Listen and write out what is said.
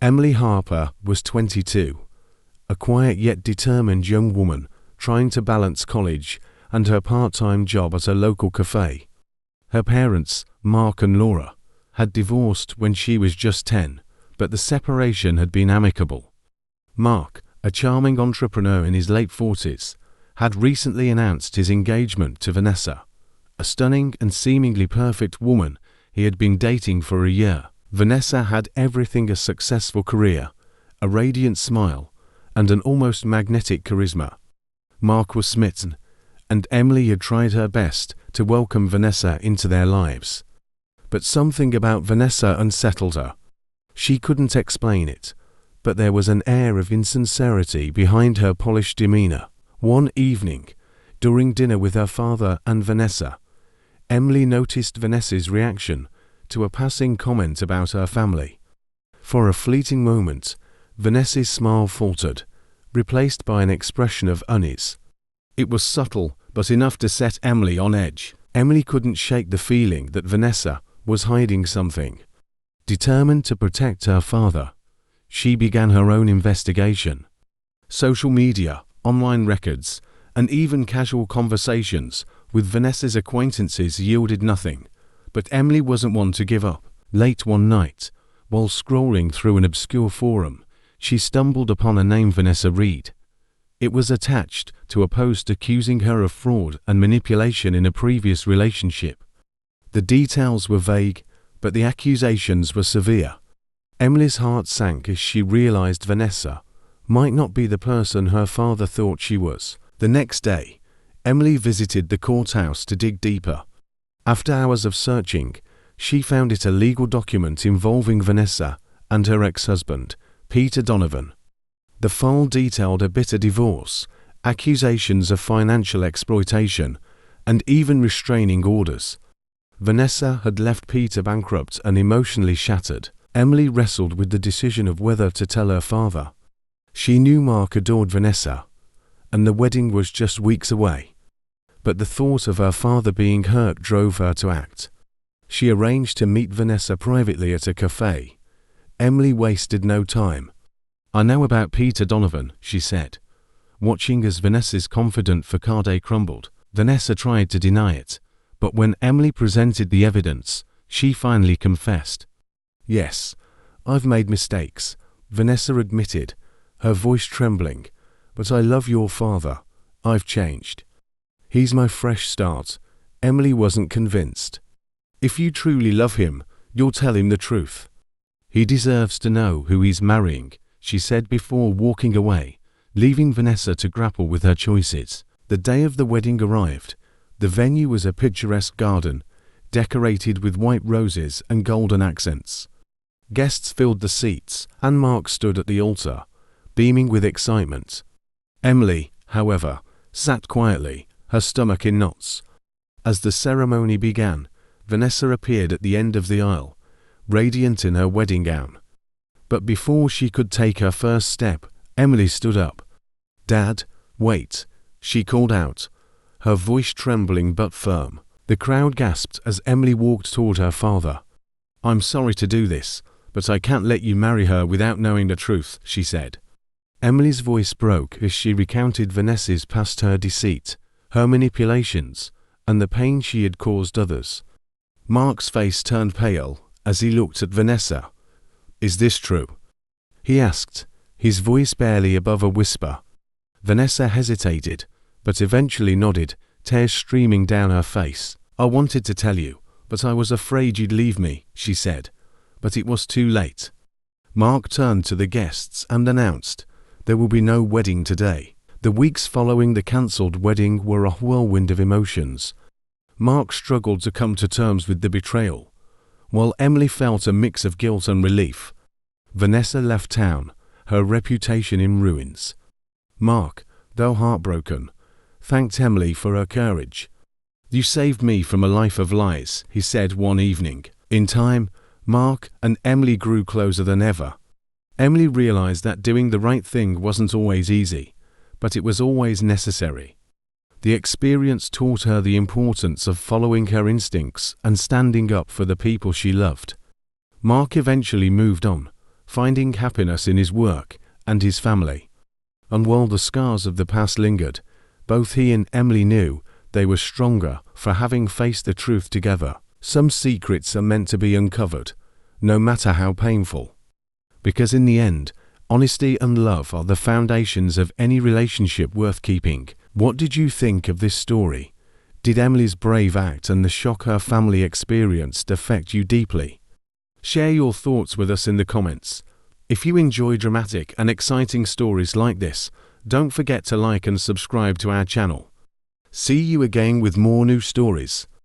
Emily Harper was 22, a quiet yet determined young woman trying to balance college and her part-time job at a local cafe. Her parents, Mark and Laura, had divorced when she was just 10, but the separation had been amicable. Mark, a charming entrepreneur in his late 40s, had recently announced his engagement to Vanessa, a stunning and seemingly perfect woman he had been dating for a year. Vanessa had everything: a successful career, a radiant smile, and an almost magnetic charisma. Mark was smitten, and Emily had tried her best to welcome Vanessa into their lives. But something about Vanessa unsettled her. She couldn't explain it, but there was an air of insincerity behind her polished demeanor. One evening, during dinner with her father and Vanessa, Emily noticed Vanessa's reaction to a passing comment about her family. For a fleeting moment, Vanessa's smile faltered, replaced by an expression of unease. It was subtle, but enough to set Emily on edge. Emily couldn't shake the feeling that Vanessa was hiding something. Determined to protect her father, she began her own investigation. Social media, online records, and even casual conversations with Vanessa's acquaintances yielded nothing. But Emily wasn't one to give up. Late one night, while scrolling through an obscure forum, she stumbled upon a name: Vanessa Reed. It was attached to a post accusing her of fraud and manipulation in a previous relationship. The details were vague, but the accusations were severe. Emily's heart sank as she realized Vanessa might not be the person her father thought she was. The next day, Emily visited the courthouse to dig deeper. After hours of searching, she found it: a legal document involving Vanessa and her ex-husband, Peter Donovan. The file detailed a bitter divorce, accusations of financial exploitation, and even restraining orders. Vanessa had left Peter bankrupt and emotionally shattered. Emily wrestled with the decision of whether to tell her father. She knew Mark adored Vanessa, and the wedding was just weeks away. But the thought of her father being hurt drove her to act. She arranged to meet Vanessa privately at a cafe. Emily wasted no time. "I know about Peter Donovan," she said, watching as Vanessa's confident facade crumbled. Vanessa tried to deny it, but when Emily presented the evidence, she finally confessed. "Yes, I've made mistakes," Vanessa admitted, her voice trembling, "but I love your father. I've changed. He's my fresh start." Emily wasn't convinced. "If you truly love him, you'll tell him the truth. He deserves to know who he's marrying," she said before walking away, leaving Vanessa to grapple with her choices. The day of the wedding arrived. The venue was a picturesque garden, decorated with white roses and golden accents. Guests filled the seats, and Mark stood at the altar, beaming with excitement. Emily, however, sat quietly, her stomach in knots. As the ceremony began, Vanessa appeared at the end of the aisle, radiant in her wedding gown. But before she could take her first step, Emily stood up. "Dad, wait," she called out, her voice trembling but firm. The crowd gasped as Emily walked toward her father. "I'm sorry to do this, but I can't let you marry her without knowing the truth," she said. Emily's voice broke as she recounted Vanessa's past, her deceit, her manipulations, and the pain she had caused others. Mark's face turned pale as he looked at Vanessa. "Is this true?" he asked, his voice barely above a whisper. Vanessa hesitated, but eventually nodded, tears streaming down her face. "I wanted to tell you, but I was afraid you'd leave me," she said. "But it was too late." Mark turned to the guests and announced, "There will be no wedding today." The weeks following the cancelled wedding were a whirlwind of emotions. Mark struggled to come to terms with the betrayal, while Emily felt a mix of guilt and relief. Vanessa left town, her reputation in ruins. Mark, though heartbroken, thanked Emily for her courage. "You saved me from a life of lies," he said one evening. In time, Mark and Emily grew closer than ever. Emily realized that doing the right thing wasn't always easy, but it was always necessary. The experience taught her the importance of following her instincts and standing up for the people she loved. Mark eventually moved on, finding happiness in his work and his family. And while the scars of the past lingered, both he and Emily knew they were stronger for having faced the truth together. Some secrets are meant to be uncovered, no matter how painful. Because in the end, honesty and love are the foundations of any relationship worth keeping. What did you think of this story? Did Emily's brave act and the shock her family experienced affect you deeply? Share your thoughts with us in the comments. If you enjoy dramatic and exciting stories like this, don't forget to like and subscribe to our channel. See you again with more new stories.